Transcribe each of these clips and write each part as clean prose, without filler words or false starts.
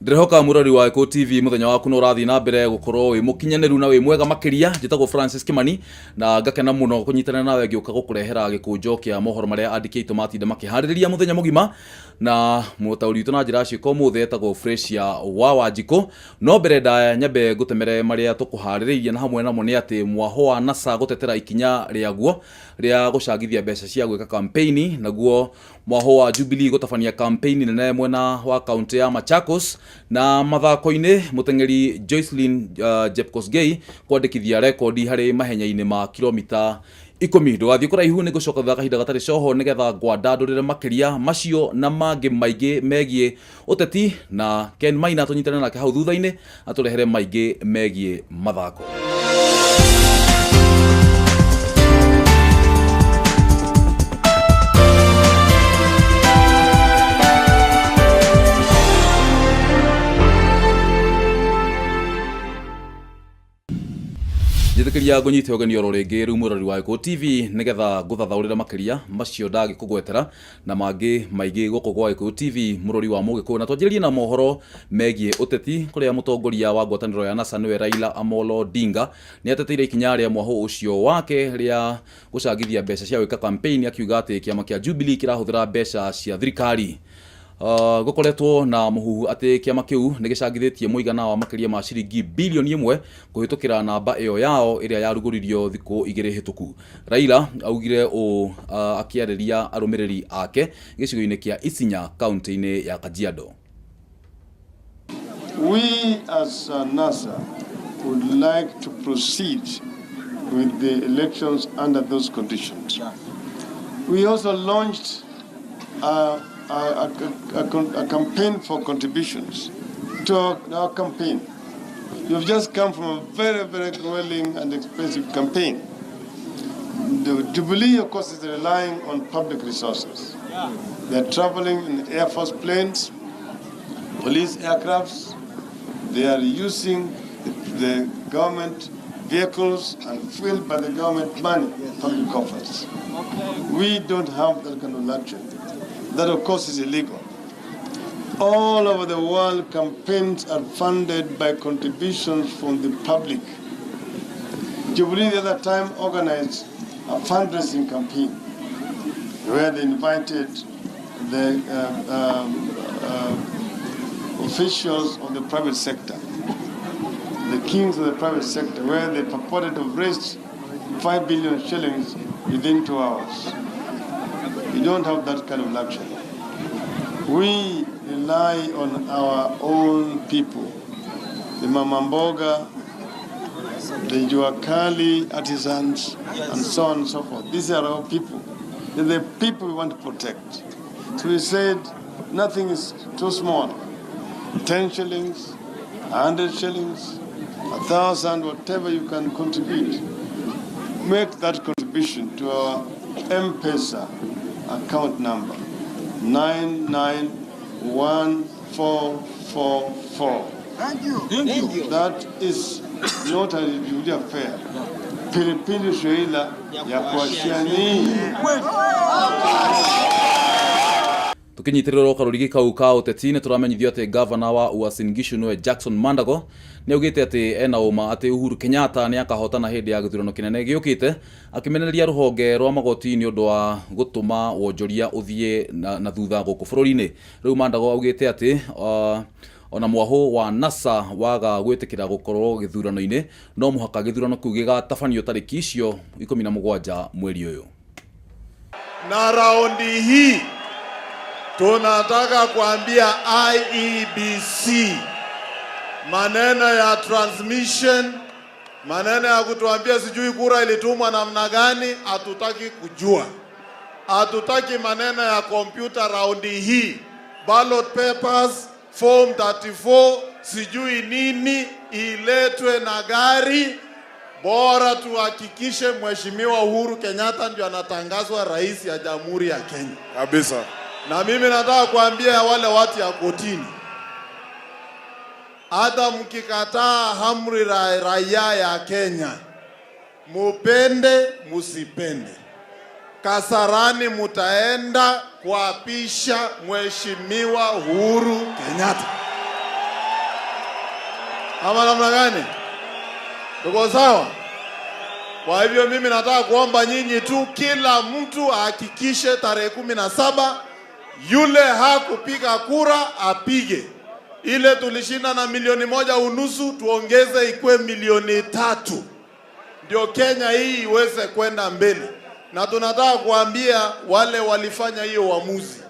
Ndirehoka murori wa Eko TV muthenya waku no rathi na mbere gukorwo wi mukinyaneru na wi mwega makiria njitagwo Francis Kimani na ngakena muno kunyitana nawe ngiuka gukurehera gikunjo kia mohoro maria andikitwo matinda makihariria muthenya mugima na mutauri witu na njira ciko muthe etagwo Freshia wa Wanjiko no mbere nda nyambe gutemere maria tukuhaririria na hamwe namo ni ati mwaho wa NASA gutetera ikinya riaguo ria gucagithia mbeca cia gwika campaign naguo mwaho wa Jubilee gutafania campaign nene mwena wa county ya Machakos na mathako-ini mutengeri Joycelyn Jepkosgei kwandikithia rekodi hari mahenya-ini ma kilomita 10 ndwathie kuraihu ni gucoka thutha kahinda gatari coho nigetha ngwanda ndurire makiria macio na mangi maingi megie uteti na Ken Maina tunyitana nake hau thutha-ini aturehere maingi megie mathako. Jithikiriya gunyite ogani oro ringi riu murori wa Eko TV nigetha nguthathaurira makiria macio ndagi kugwetera na mangi maingi guku gwa Eko TV murori wa mugiku na twanjiririe na mohoro megie uteti kuria mutongoria wa ngwataniro ya NASA niwe Raila Amolo Odinga ni ateteire ikinya ria mwaho ucio wake ria gucagithia mbeca cia gwika campaign akiuga ati kiama kia Jubilee kirahuthira mbeca cia thirikari. Gukoretwo na muhuhu ati kiama kiu nigicagithitie muigana wa makiria ma ciringi bilioni 1 kuhitukira namba iyo yao iria yaruguririo thiku 2 hituku. Raila augire akiareria arumiriri ake gicigo-ini kia Isinya county-ini ya Kajiado. We as NASA would like to proceed with the elections under those conditions. We also launched a campaign for contributions to our campaign. You've just come from a very, very grueling and expensive campaign. The Jubilee, of course, is relying on public resources. They're traveling in Air Force planes, police aircrafts. They are using the government vehicles and fueled by the government money, public coffers. We don't have that kind of luxury. That, of course, is illegal. All over the world, campaigns are funded by contributions from the public. Jubilee, the other time, organized a fundraising campaign where they invited the officials of the private sector, the kings of the private sector, where they purported to have raised 5 billion shillings within 2 hours. We don't have that kind of luxury. We rely on our own people, the Mamamboga, the Juakali artisans, and so on and so forth. These are our people. They're the people we want to protect. So we said nothing is too small. 10 shillings, 100 shillings, 1,000, whatever you can contribute. Make that contribution to our M-Pesa account number 991444. Thank you. That is not a Jubilee affair. Pilipili Sheila ya kuashiani. Tukinyitiriro karurigi kau ka uteti ni turamenyithio ati governor wa Uasin Gishu niwe Jackson Mandago ni augite ati ena uma ati Uhuru Kenyatta ni akahotana hindi ya githurano kinene giukite akimenereria ruhonge rwa magoti ni undu wa gutuma wonjoria uthie na thutha guku bururi-ini. Riu Mandago augite ati ona mwaho wa NASA waga gwetikira gukorwo githurano-ini no muhaka githurano kiu gigatabanio tariki icio 17 mweri uyu. Na raundi hii tunataka kuambia IEBC maneno ya transmission, maneno ya kutuambia sijui kura ilitumwa namna gani, hatutaki kujua. Hatutaki maneno ya computer raundi hii. Ballot papers, form 34, sijui nini iletwe na gari. Bora tuhakikishe Mheshimiwa Uhuru Kenyatta ndio anatangazwa rais ya Jamhuri ya Kenya. Kabisa. Na mimi nataka kuambia wale watu ya kotini, hata mkikataa amri la raia ya Kenya, mupende musipende, Kasarani mutaenda kuapisha Mheshimiwa Uhuru Kenyatta. Ama namna gani? Tuko sawa? Kwa hivyo mimi nataka kuomba nyinyi tu, kila mtu ahakikishe tarehe 17 yule hakupiga kura apige. Ile tulishinda na 1.5 milioni, tuongeze ikuwe 3 milioni. Ndio Kenya hii iweze kwenda mbele. Na tunataka kuambia wale walifanya hiyo uamuzi,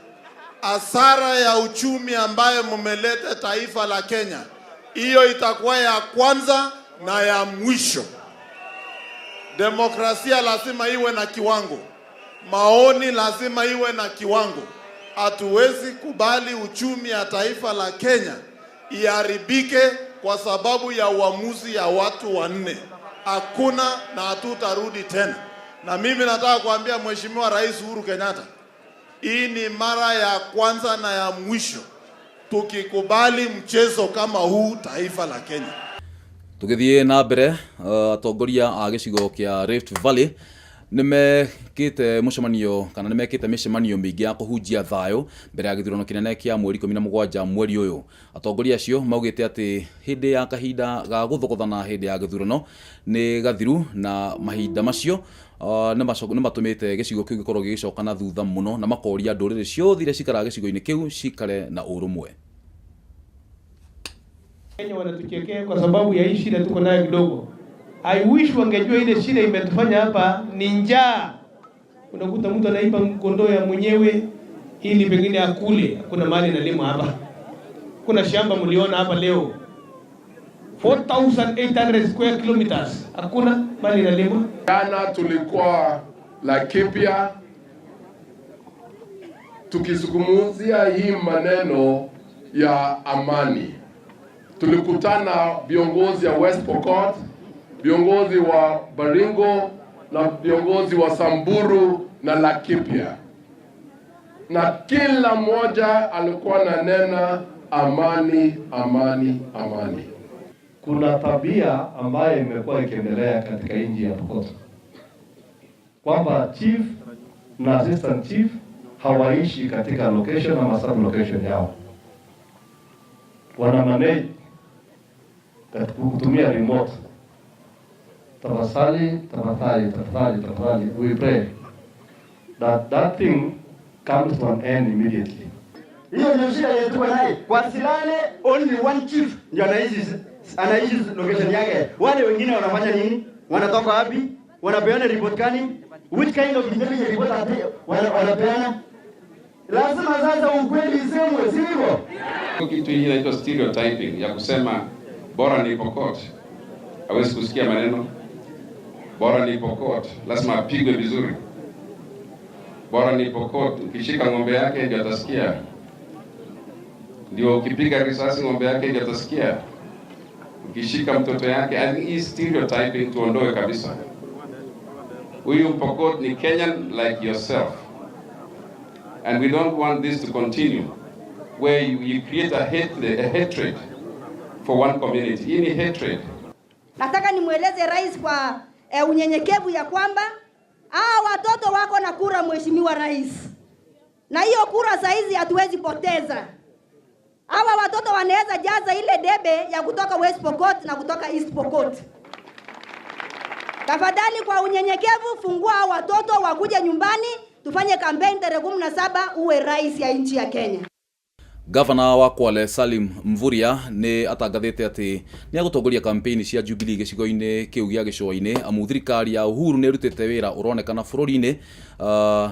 hasara ya uchumi ambayo mmeleta taifa la Kenya, hiyo itakuwa ya kwanza na ya mwisho. Demokrasia lazima iwe na kiwango. Maoni lazima iwe na kiwango. Hatuwezi kubali uchumi ya taifa la Kenya iharibike kwa sababu ya uamuzi ya watu 4. Hakuna na hatutarudi tena. Na mimi nataka kuambia Mheshimiwa Rais Uhuru Kenyatta, hii ni mara ya kwanza na ya mwisho tukikubali mchezo kama huu taifa la Kenya. Tugithie na mbere atongoria a gicigo kia Rift Valley nimekite mucemanio kana nimekite micemanio mingi ya kuhunjia thayo mbere ya githurano kinene kia mweri 17 mweri uyu. Atongoria acio maugite ati hindi ya kahinda ga guthogothana hindi ya githurano ni gathiru na mahinda macio nĩ matumite gicigo kiu gikorwo gigicoka na thutha muno na makoria nduriri ciothe iria cikaraga gicigo-ini kiu cikare na urumwe. Kenya wanatuchekea kwa sababu ya hii shida tuko nayo kidogo. I wish wangejua ile shida imetufanya hapa ni njaa. Unakuta mtu anaiba kondoo ya mwenyewe ili pengine akule. Hakuna mali inalimwa hapa. Kuna shamba mliona hapa leo 4,800 square kilometers. Hakuna mali inalimwa. Jana tulikuwa Laikipia tukizungumzia hii maneno ya amani. Tulikutana viongozi wa West Pokot, viongozi wa Baringo na viongozi wa Samburu na Laikipia. Na kila mmoja alikuwa na nena amani, amani, amani. Kuna tabia ambayo imekuwa ikiendelea katika nchi ya Pokot, kwamba chief na assistant chief hawaishi katika location ama sub location yao, wana manage kutumia remote. Tafadhali, we pray that thing comes to an end immediately. Hiyo ndio shida yetu naye. Kwa Silale only one chief ndio anaishi location yake. Wale wengine wanafanya nini? Wanatoka wapi? Wanapeana report gani? Which kind of intelligence report wanapeana? Lazima sasa ukweli isemwe, sivyo? Kitu hii inaitwa stereotyping ya kusema bora ni Pokot. Hawezi kusikia maneno. Bora ni Pokot, lazima apigwe vizuri. Bora ni Pokot, ukishika ng'ombe yake ndio atasikia. Ndio ukipiga risasi ng'ombe yake ndio atasikia. Ukishika mtoto yake, I think hii stereotyping tuondoe kabisa. Huyu Pokot ni Kenyan like yourself. And we don't want this to continue where you create a hatred for one community. Hii ni hatred. Nataka nimweleze rais kwa unyenyekevu ya kwamba watoto wako na kura, Mheshimiwa Rais. Na hiyo kura saizi hatuwezi poteza. Hawa watoto wanaweza jaza ile debe ya kutoka West Pokot na kutoka East Pokot. Tafadhali kwa unyenyekevu fungua watoto wakuja nyumbani, tufanye campaign tarehe 17 uwe rais ya nchi ya Kenya. Gavana wa Kwale Salim Mvurya ni atangathite ati ni agutongoria kampeni cia Jubilee gicigo-ini kiu gia gicua-ini amu thirikari ya Uhuru ni rutite wira uronekana bururi-ini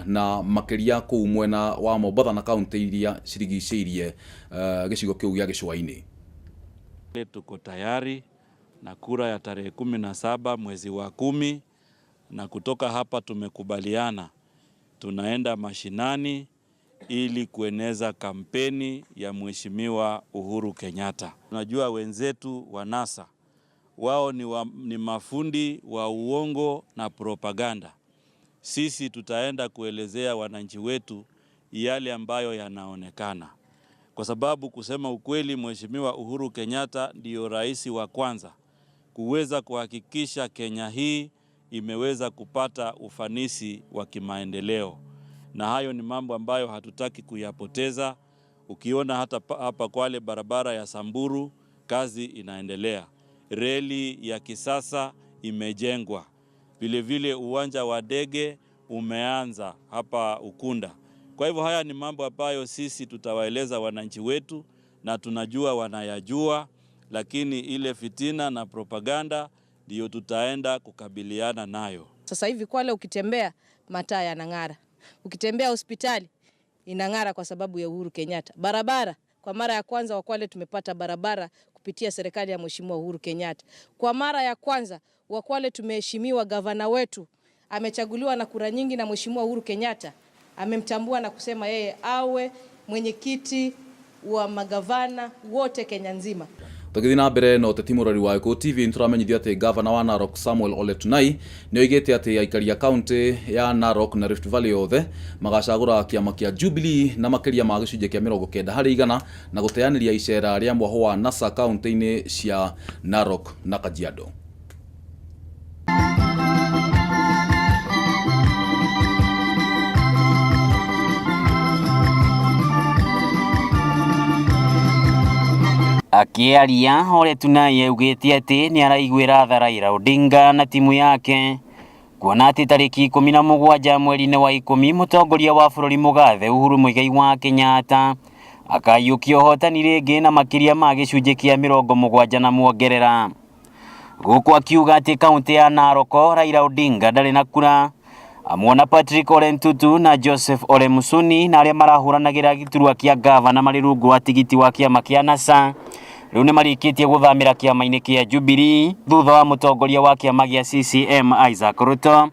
na makiria kuu mwena wa Mombasa na kaunti iria cirigicĩirie gicigo kiu gia gicua-ini. Tuko tayari na kura ya tarehe 17 mwezi wa 10, na kutoka hapa tumekubaliana tunaenda mashinani ili kueneza kampeni ya Mheshimiwa Uhuru Kenyatta. Tunajua wenzetu wa NASA wao ni mafundi wa uongo na propaganda. Sisi tutaenda kuelezea wananchi wetu yale ambayo yanaonekana. Kwa sababu kusema ukweli, Mheshimiwa Uhuru Kenyatta ndiyo rais wa kwanza kuweza kuhakikisha Kenya hii imeweza kupata ufanisi wa kimaendeleo. Na hayo ni mambo ambayo hatutaki kuyapoteza. Ukiona hata hapa Kwale barabara ya Samburu kazi inaendelea. Reli ya kisasa imejengwa. Vile vile uwanja wa ndege umeanza hapa Ukunda. Kwa hivyo haya ni mambo ambayo sisi tutawaeleza wananchi wetu na tunajua wanayajua, lakini ile fitina na propaganda ndio tutaenda kukabiliana nayo. Sasa hivi Kwale ukitembea mataa yanang'ara. Ukitembea hospitali inang'ara kwa sababu ya Uhuru Kenyatta. Barabara, kwa mara ya kwanza Kwale tumepata barabara kupitia serikali ya Mheshimiwa Uhuru Kenyatta. Kwa mara ya kwanza Kwale tumeheshimiwa, gavana wetu amechaguliwa na kura nyingi na Mheshimiwa Uhuru Kenyatta. Amemtambua na kusema yeye awe mwenyekiti wa magavana wote Kenya nzima. Tugithii na mbere no teti murori wa Eko TV nturamenyithia ati gavana wa Narok Samuel Ole Tunai ni oigite ati aikari ya county ya Narok na Rift Valley yothe magacagura kiama kia Jubilee na makiria ma gicunje kia 90% na guteaniria icera ria mwaho wa NASA county-ini cia Narok na Kajiado. Akiaria Ole Tunai augite ati ni araiguira tha Raila Odinga na timu yake kuona ati tariki 17 mweri-ini wa 10 mutongoria wa bururi Mugathe Uhuru Muigai wa Kenyatta akayukia hotani ringi na makiria ma gicunje kia 70 na muongerera. Guku akiuga ati kaunti ya Narok Raila Odinga ndari na kura, amwona Patrick Ole Ntutu na Joseph Ole Musuni na aria marahuranagira giturwa kia gavana mari rungu wa tigiti wa kiama kia NASA riu ni marikitie guthamira kiama-ini kia Jubilee thutha wa mutongoria wa kiama gia CCM Isaac Ruto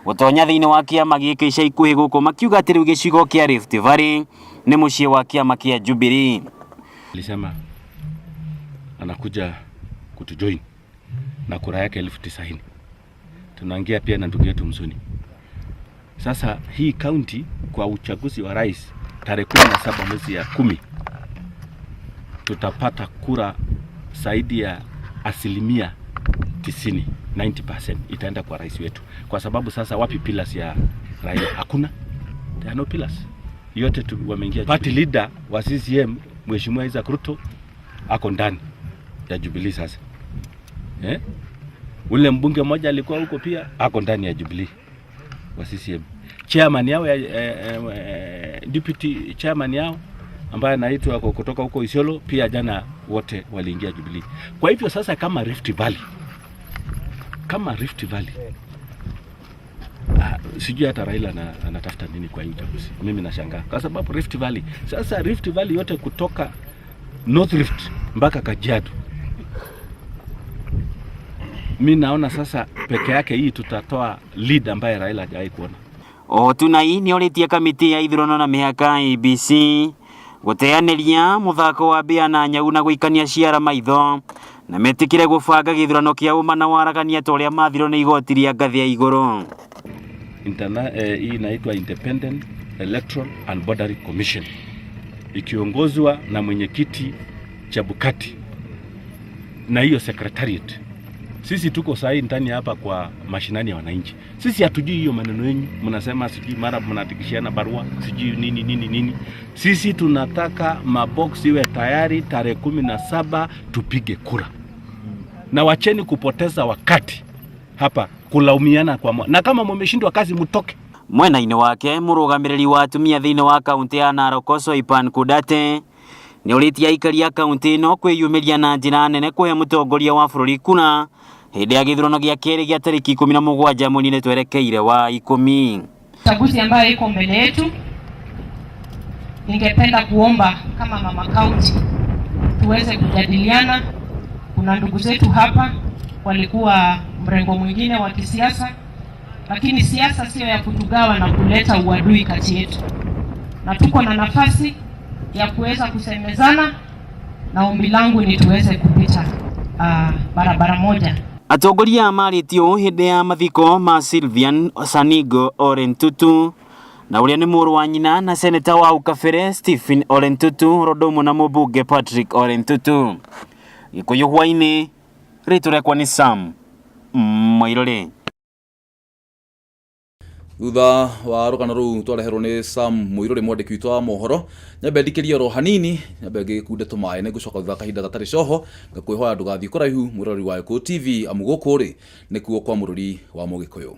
gutonya thiini wa kiama giki ica ikuhi guku makiuga ati riu gicigo kia Rift Valley ni mucii wa kiama kia Jubilee. Alisema anakuja kutujoin na kura yake 90,000. Tunaingia pia na ndugu yetu Musuni. Sasa hii county kwa uchaguzi wa rais tarehe 17 mwezi ya 10 tutapata kura zaidi ya 90%, 90% itaenda kwa rais wetu. Kwa sababu sasa wapi pillars ya Raila? Hakuna. There are no pillars. Yote tu wameingia. Party leader wa CCM Mheshimiwa Isaac Ruto ako ndani ya Jubilee sasa. Ule mbunge mmoja alikuwa huko pia ako ndani ya Jubilee wa CCM. Chairman yao deputy chairman yao ambaye anaitwa kutoka huko Isiolo pia jana wote waliingia Jubilee. Kwa hivyo sasa kama Rift Valley sijui hata Raila anatafuta nini kwa hii uchaguzi. Mimi nashangaa kwa sababu Rift Valley yote kutoka North Rift mpaka Kajiado, mimi naona sasa peke yake hii tutatoa lead ambaye Raila hajawahi kuona. Tunai ni oritie kamiti ya ithurano na mihaka IEBC guteaniria muthako wa bia na nyau na guikania ciara maitho na metikire gubanga githurano kia uma na waragania toria mathiro ni igoti ria ngathi ya iguru. Hii inaitwa Independent Electoral and Boundary Commission ikiongozwa na mwenyekiti Chebukati na hiyo secretariat. Sisi tuko sahi ndani hapa kwa mashinani ya wananchi. Sisi hatujui hiyo maneno yenu. Mnasema sijui mara mnatikishiana barua, sijui nini. Sisi tunataka mabox iwe tayari tarehe 17 tupige kura. Na wacheni kupoteza wakati hapa kulaumiana na kama mmeshindwa kazi mtoke. Mwena-ini wake murugamiriri wa atumia thiini wa kaunti ya Narok Soipan Kudate ni uritia aikari ya kaunti ino kwiyumiria na njira nene kuhe mutongoria wa bururi kuna hindi ya githurano gia keri gia tariki 17 mweri-ini twerekeire wa 10. Chaguzi ambayo iko mbele yetu, ningependa kuomba kama mama county tuweze kujadiliana. Kuna ndugu zetu hapa walikuwa mrengo mwingine wa kisiasa, lakini siasa sio ya kutugawa na kuleta uadui kati yetu, na tuko na nafasi ya kuweza kusemezana, na ombi langu ni tuweze kupita barabara moja. Atongoria maritio hindi ya mathiko ma Sylvian Sanigo Ole Ntutu na uria ni muru wa nyina na seneta wa Ukabere Stephen Ole Ntutu rodomo na mubunge Patrick Ole Ntutu. Gikuyu hwaini riturekwa ni Sam Mwairore. thutha wa rugano ruu twareherwo ni Sam Muiruri mwandiki witũ wa mohoro nyambe ndikirie ro hanini nyambe ngikunde tumae ne gucoka thutha kahinda gatari coho ngakwihoya ndugathii kuraihu mwirori wa Gĩkũyũ TV amu gũkũ ri nikuo kwa mũrũri wa Mũgĩkũyũ.